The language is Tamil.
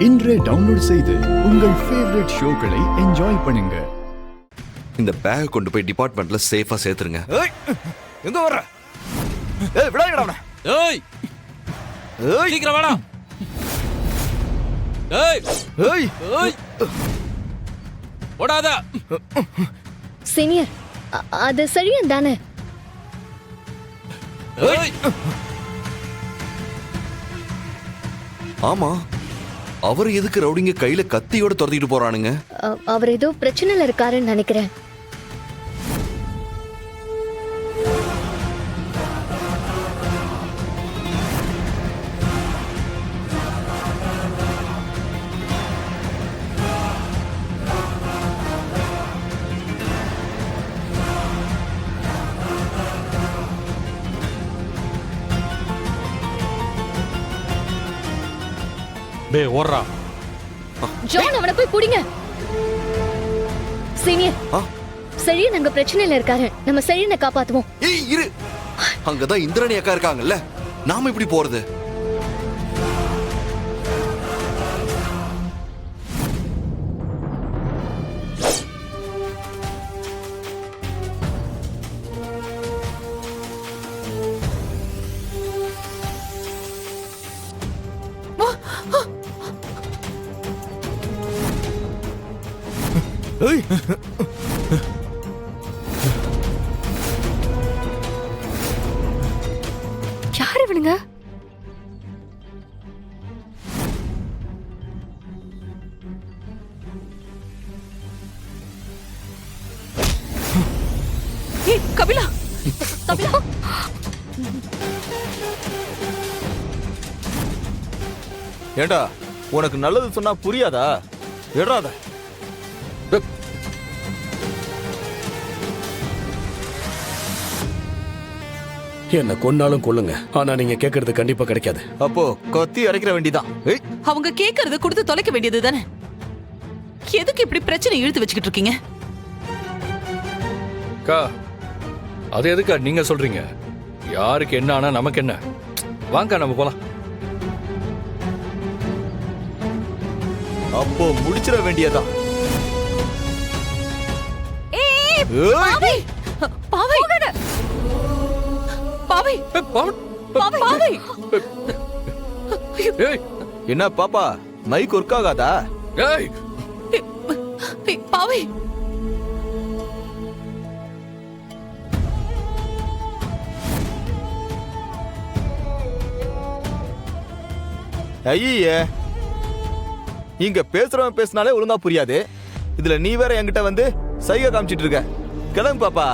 இன்றே டவுன்லோட் செய்து உங்கள் ஃபேவரட் ஷோக்களை என்ஜாய் பண்ணுங்க. இந்த பேக் கொண்டு போய் டிபார்ட்மெண்ட்ல சேஃபா சேர்த்துருங்க. எங்க வர்ற? ஏய் விடாதடா அவன. ஏய் ஏய் சீக்கிரம் வாடா. ஏய் ஏய் ஏய் ஓடாத. சீனியர், அது சரியா தானே? ஏய் ஆமா, அவர் எதுக்கு ரவுடிங்க கையில கத்தியோட துரத்திட்டு போறானுங்க? அவர் ஏதோ பிரச்சனைல இருக்காருன்னு நினைக்கிறேன். பே ஓடுறா. ஜான், அவனை போய் புடிங்க. சீனியர், செழியன் அங்க பிரச்சனையில இருக்காரு. நம்ம செழியனை காப்பாத்துவோம். ஏய் இரு, அங்கதான் இந்திரணி அக்கா இருக்காங்கல்ல, நாம இப்படி போறது? ஏய் யாரு இவனுங்க? ஏய் கபிலா, கபிலா ஏண்டா, உனக்கு நல்லது சொன்னா புரியாதா? எடாத. என்ன கொன்னாலும் கொல்லுங்க, ஆனா நீங்க கேக்குறது கண்டிப்பா கிடைக்காது. அப்போ கத்தி அரைக்கிற வேண்டிதான். ஏய் அவங்க கேக்குறத கொடுத்து தொலைக்க வேண்டியது தானே. எதுக்கு இப்படி பிரச்சனை இழுத்து வச்சுக்கிட்டு இருக்கீங்க? அக்கா, அது எதுக்கா நீங்க சொல்றீங்க? யாருக்கு என்ன ஆனா நமக்கு என்ன? வாங்க நம்ம போலாம். அப்போ முடிச்சிட வேண்டியதான். ஏய் ஏய் பாவை, பாவை, பாவை. ஏய் என்ன பாப்பா, மைக் ஒர்க் ஆகாதா? ஏய் பாவை, ஐயே, இங்க பேசுறவன் பேசினாலே ஒழுங்கா புரியாது. இதுல நீ வேற என்கிட்ட வந்து சைகை காமிச்சிட்டு இருக்க. கிளம்பு பாப்பா.